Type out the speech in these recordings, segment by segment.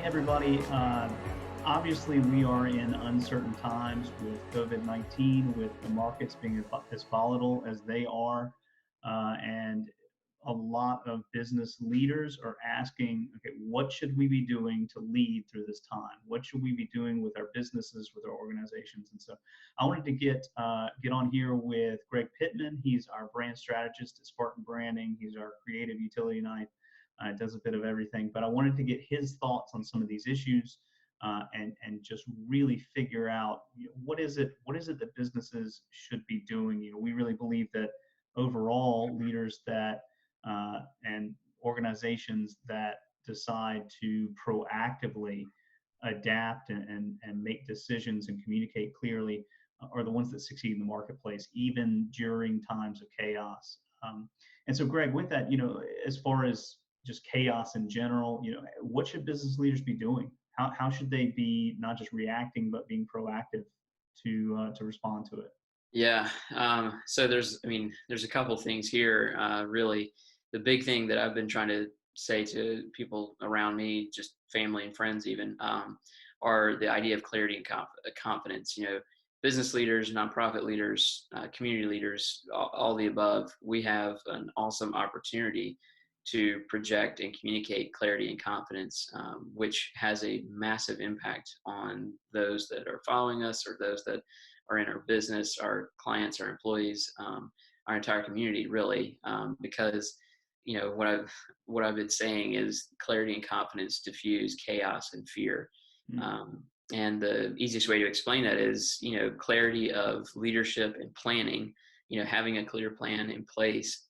everybody. Obviously, we are in uncertain times with COVID-19, with the markets being as volatile as they are. And a lot of business leaders are asking, okay, what should we be doing to lead through this time? What should we be doing with our businesses, with our organizations? And so I wanted to get on here with Greg Pittman. He's our brand strategist at Spartan Branding. He's our creative utility knife. Does a bit of everything, but I wanted to get his thoughts on some of these issues, and just really figure out, what is it that businesses should be doing. We really believe that overall leaders that and organizations that decide to proactively adapt and make decisions and communicate clearly are the ones that succeed in the marketplace, even during times of chaos. And so, Greg, with that, as far as just chaos in general, what should business leaders be doing? How should they be not just reacting but being proactive to respond to it? Yeah. So there's a couple things here. Really, the big thing that I've been trying to say to people around me, just family and friends, even, are the idea of clarity and confidence. Business leaders, nonprofit leaders, community leaders, all the above. We have an awesome opportunity to project and communicate clarity and confidence, which has a massive impact on those that are following us or those that are in our business, our clients, our employees, our entire community, really, because what I've been saying is clarity and confidence diffuse chaos and fear. Mm-hmm. And the easiest way to explain that is, clarity of leadership and planning, having a clear plan in place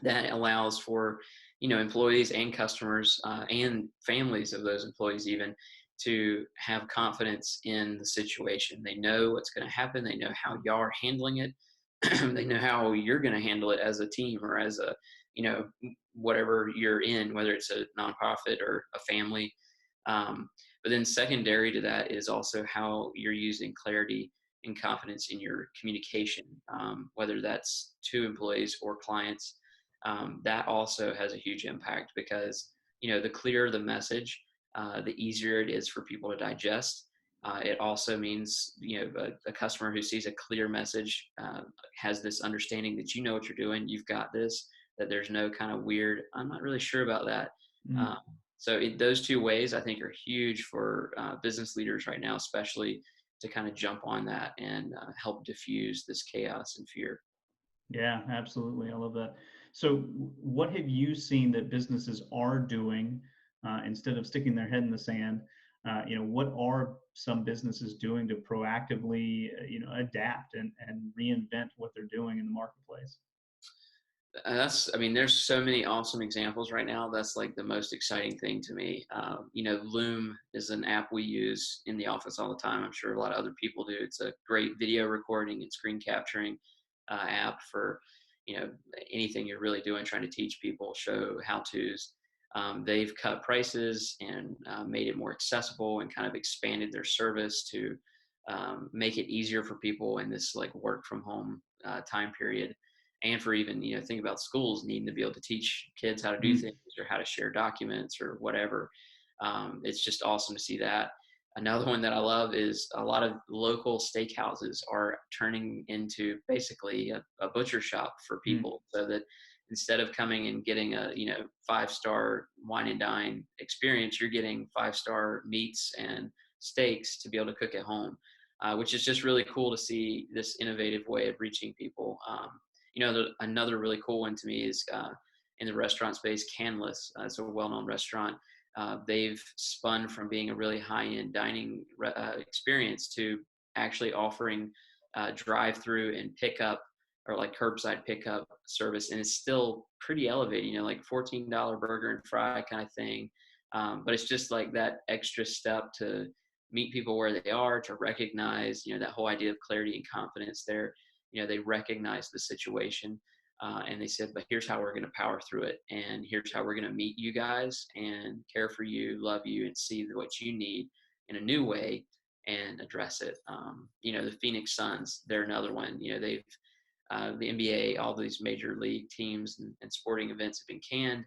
that allows for, employees and customers, and families of those employees even, to have confidence in the situation. They know what's going to happen. They know how y'all are handling it. They know how you're going to handle it as a team or as a, whatever you're in, whether it's a nonprofit or a family. But then secondary to that is also how you're using clarity and confidence in your communication, whether that's to employees or clients. That also has a huge impact because, the clearer the message, the easier it is for people to digest. It also means, a customer who sees a clear message has this understanding that you know what you're doing, you've got this, that there's no kind of weird, I'm not really sure about that. Mm-hmm. Those two ways I think are huge for business leaders right now, especially to kind of jump on that and help diffuse this chaos and fear. Yeah, absolutely. I love that. So, what have you seen that businesses are doing instead of sticking their head in the sand? What are some businesses doing to proactively, adapt and reinvent what they're doing in the marketplace? There's so many awesome examples right now. That's like the most exciting thing to me. Loom is an app we use in the office all the time. I'm sure a lot of other people do. It's a great video recording and screen capturing app for, anything you're really doing, trying to teach people, show how-tos. They've cut prices and made it more accessible and kind of expanded their service to make it easier for people in this like work from home time period. And for even, think about schools needing to be able to teach kids how to do things or how to share documents or whatever. It's just awesome to see that. Another one that I love is a lot of local steakhouses are turning into basically a butcher shop for people, so that instead of coming and getting a 5-star wine and dine experience, you're getting 5-star meats and steaks to be able to cook at home, which is just really cool to see this innovative way of reaching people. Another really cool one to me is in the restaurant space, Canlis. It's a well-known restaurant. They've spun from being a really high-end dining experience to actually offering drive-through and pickup, or like curbside pickup service, and it's still pretty elevated, like $14 burger and fry kind of thing. But it's just like that extra step to meet people where they are, to recognize, that whole idea of clarity and confidence there. They recognize the situation, and they said, but here's how we're going to power through it. And here's how we're going to meet you guys and care for you, love you, and see what you need in a new way and address it. The Phoenix Suns, they're another one. They've the NBA, all these major league teams and sporting events have been canned.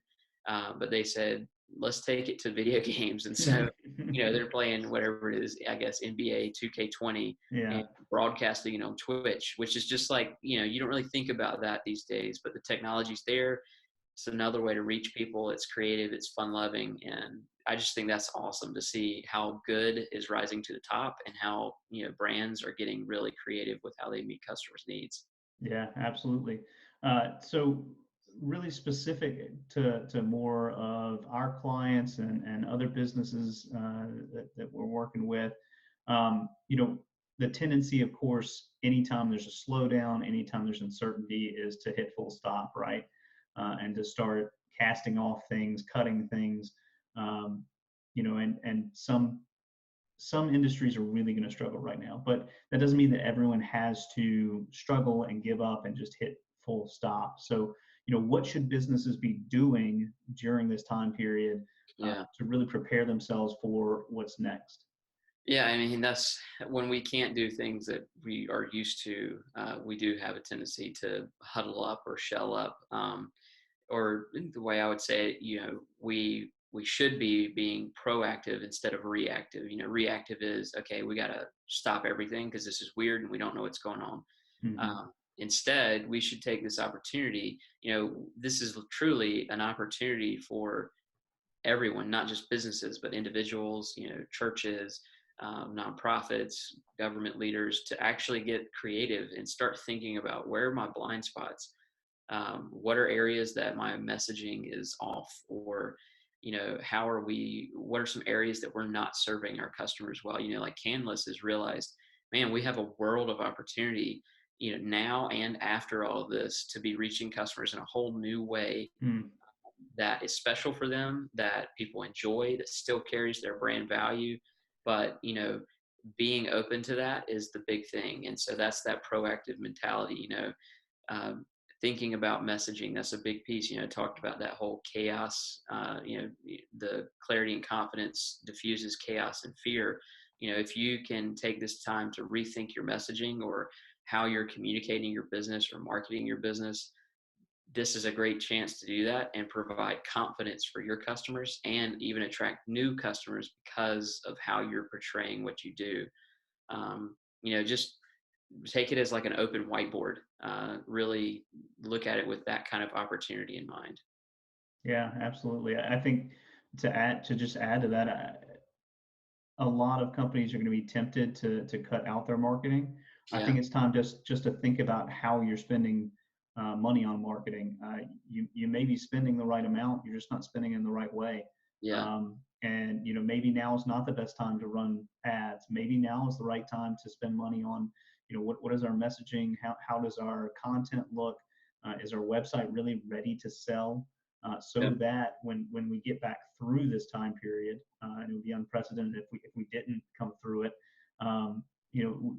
But they said, let's take it to video games. And so, they're playing whatever it is, I guess, NBA 2K20 Yeah. and broadcasting it on Twitch, which is just like, you don't really think about that these days, but the technology's there. It's another way to reach people. It's creative, it's fun loving. And I just think that's awesome to see how good is rising to the top and how, brands are getting really creative with how they meet customers' needs. Yeah, absolutely. So really specific to more of our clients and other businesses that we're working with, the tendency, of course, anytime there's a slowdown, anytime there's uncertainty, is to hit full stop, right? And to start casting off things, cutting things, um, and some industries are really going to struggle right now, but that doesn't mean that everyone has to struggle and give up and just hit full stop. So, what should businesses be doing during this time period Yeah. to really prepare themselves for what's next? Yeah, I mean, that's when we can't do things that we are used to. We do have a tendency to huddle up or shell up. Or the way I would say it, we should be being proactive instead of reactive. Reactive is, okay, we got to stop everything because this is weird and we don't know what's going on. Mm-hmm. Instead, we should take this opportunity. This is truly an opportunity for everyone, not just businesses, but individuals, churches, nonprofits, government leaders, to actually get creative and start thinking about, where are my blind spots? What are areas that my messaging is off? Or, what are some areas that we're not serving our customers well? Like Canlis has realized, man, we have a world of opportunity, now and after all of this, to be reaching customers in a whole new way Mm. that is special for them, that people enjoy, that still carries their brand value. But, being open to that is the big thing. And so that's that proactive mentality, um, thinking about messaging. That's a big piece. Talked about that whole chaos. The clarity and confidence diffuses chaos and fear. If you can take this time to rethink your messaging or how you're communicating your business or marketing your business, this is a great chance to do that and provide confidence for your customers and even attract new customers because of how you're portraying what you do. Just take it as like an open whiteboard. Really look at it with that kind of opportunity in mind. Yeah, absolutely. I think to add to that, a lot of companies are going to be tempted to cut out their marketing. I Yeah. think it's time just to think about how you're spending money on marketing. You may be spending the right amount, you're just not spending in the right way. Yeah. And maybe now is not the best time to run ads. Maybe now is the right time to spend money on what is our messaging? How does our content look? Is our website really ready to sell? So Yep. that when we get back through this time period, and it would be unprecedented if we didn't come through it,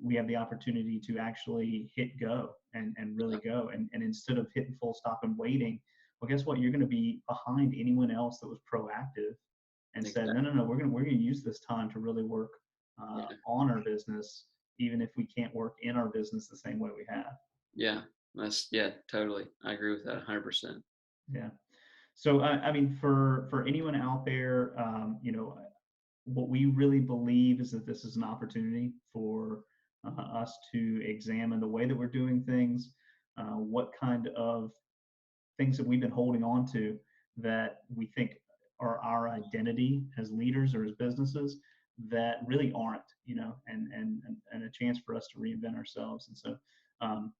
we have the opportunity to actually hit go and really go. And instead of hitting full stop and waiting, well, guess what? You're going to be behind anyone else that was proactive and said, Exactly. no, we're gonna use this time to really work Yeah. on our business, even if we can't work in our business the same way we have. Yeah. Yeah, totally. I agree with that 100%. Yeah. So I mean, for anyone out there, what we really believe is that this is an opportunity for us to examine the way that we're doing things, what kind of things that we've been holding on to that we think are our identity as leaders or as businesses that really aren't, and a chance for us to reinvent ourselves. And so, um,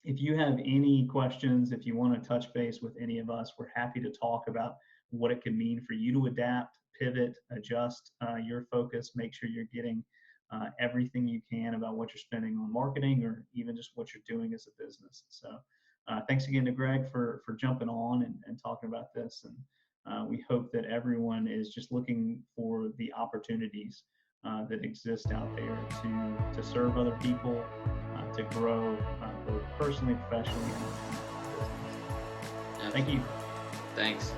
if you have any questions, if you want to touch base with any of us, we're happy to talk about what it could mean for you to adapt, pivot, adjust your focus, make sure you're getting everything you can about what you're spending on marketing or even just what you're doing as a business. So thanks again to Greg for jumping on and talking about this. And we hope that everyone is just looking for the opportunities that exist out there to serve other people, to grow both personally, professionally, and business. Thank Absolutely. you. Thanks.